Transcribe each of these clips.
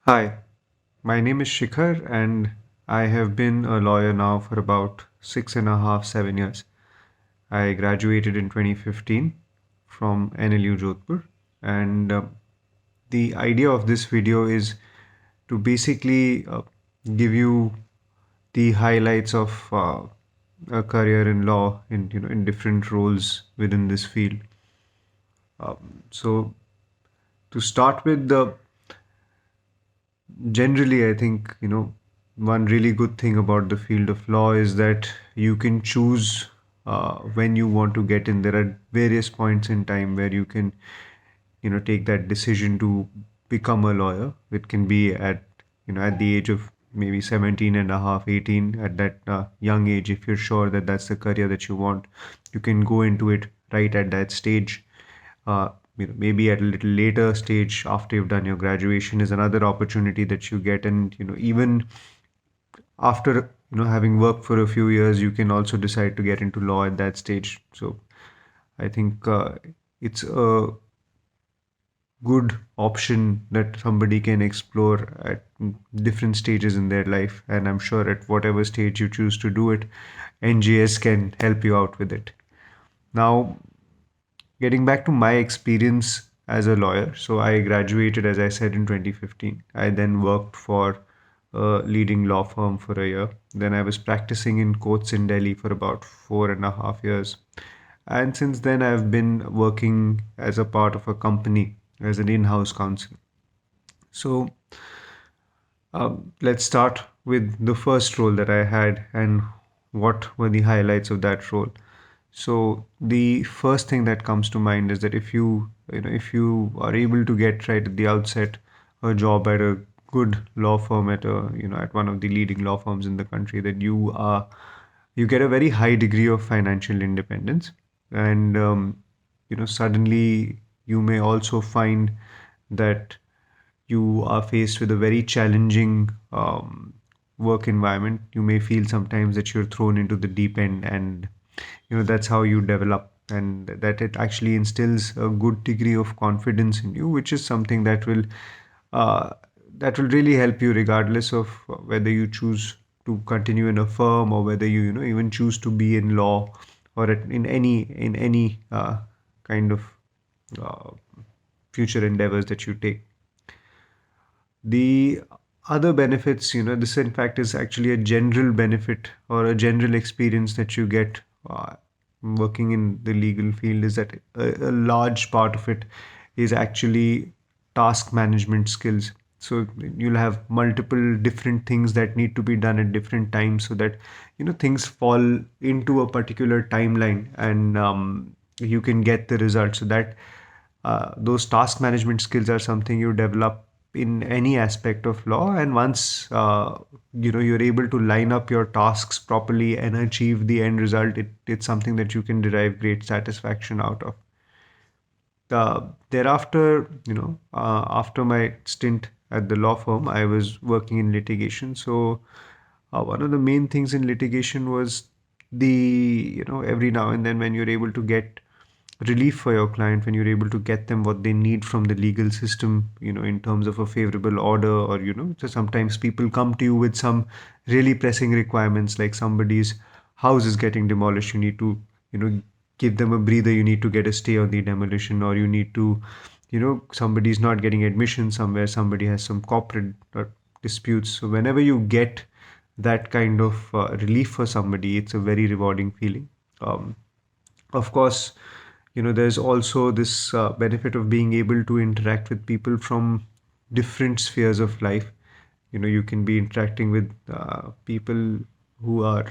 Hi, my name is Shikhar, and I have been a lawyer now for about 6.5, 7 years. I graduated in 2015 from NLU Jodhpur, and the idea of this video is to basically give you the highlights of a career in law in different roles within this field. So to start with, the generally, I think, one really good thing about the field of law is that you can choose when you want to get in. There are various points in time where you can, take that decision to become a lawyer. It can be at the age of maybe 17 and a half, 18, at that young age. If you're sure that that's the career that you want, you can go into it right at that stage. uh, Maybe at a little later stage after you've done your graduation is another opportunity that you get. And even after having worked for a few years, you can also decide to get into law at that stage. So I think it's a good option that somebody can explore at different stages in their life, and I'm sure at whatever stage you choose to do it, NGS can help you out with it. Now, getting back to my experience as a lawyer, so I graduated, as I said, in 2015. I then worked for a leading law firm for a year. Then I was practicing in courts in Delhi for about 4.5 years. And since then, I've been working as a part of a company as an in house counsel. So let's start with the first role that I had and what were the highlights of that role. So the first thing that comes to mind is that if you are able to get right at the outset a job at a good law firm at one of the leading law firms in the country, that you get a very high degree of financial independence. And suddenly you may also find that you are faced with a very challenging work environment. You may feel sometimes that you're thrown into the deep end, and that's how you develop, and that it actually instills a good degree of confidence in you, which is something uh, that will really help you regardless of whether you choose to continue in a firm, or whether you even choose to be in law, or in any kind of uh, future endeavors that you take. The other benefits, this in fact is actually a general benefit or a general experience that you get working in the legal field, is that a large part of it is actually task management skills. So you'll have multiple different things that need to be done at different times, so that things fall into a particular timeline, and you can get the result. So that those task management skills are something you develop in any aspect of law. And once you're able to line up your tasks properly and achieve the end result, it's something that you can derive great satisfaction out of. Thereafter, after my stint at the law firm, I was working in litigation. So one of the main things in litigation was every now and then, when you're able to get relief for your client, when you're able to get them what they need from the legal system, in terms of a favorable order, or so sometimes people come to you with some really pressing requirements, like somebody's house is getting demolished. You need to you know give them a breather. You need to get a stay on the demolition, or you need to somebody's not getting admission somewhere, somebody has some corporate disputes. So whenever you get that kind of relief for somebody, it's a very rewarding feeling. Of course, there's also this benefit of being able to interact with people from different spheres of life. You can be interacting with people who are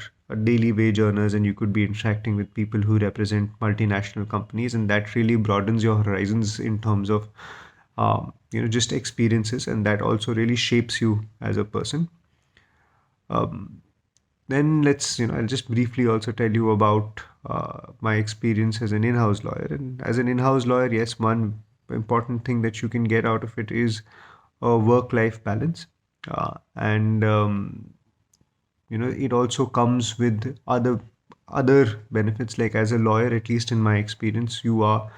daily wage earners, and you could be interacting with people who represent multinational companies, and that really broadens your horizons in terms of just experiences, and that also really shapes you as a person. Then I'll just briefly also tell you about my experience as an in-house lawyer. And as an in-house lawyer, yes, one important thing that you can get out of it is a work-life balance. And it also comes with other benefits. Like, as a lawyer, at least in my experience, you are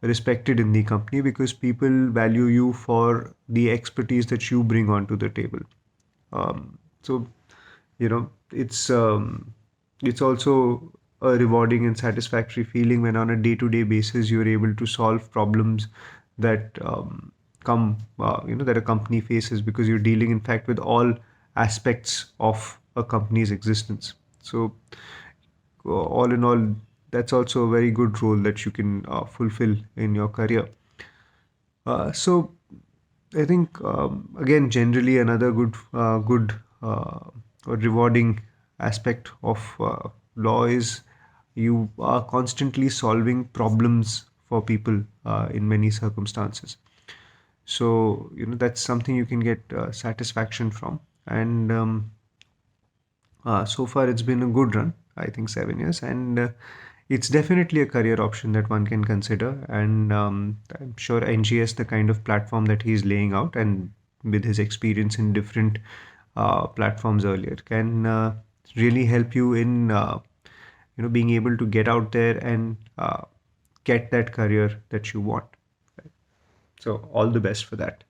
respected in the company because people value you for the expertise that you bring onto the table. So you know it's also a rewarding and satisfactory feeling when on a day-to-day basis you're able to solve problems that come that a company faces, because you're dealing in fact with all aspects of a company's existence. So all in all, that's also a very good role that you can fulfill in your career. So I think again, generally another good or rewarding aspect of law is you are constantly solving problems for people in many circumstances. So that's something you can get satisfaction from, and so far it's been a good run. I think 7 years, and it's definitely a career option that one can consider. And I'm sure NGS, the kind of platform that he's laying out, and with his experience in different platforms earlier, can really help you in being able to get out there and get that career that you want. So all the best for that.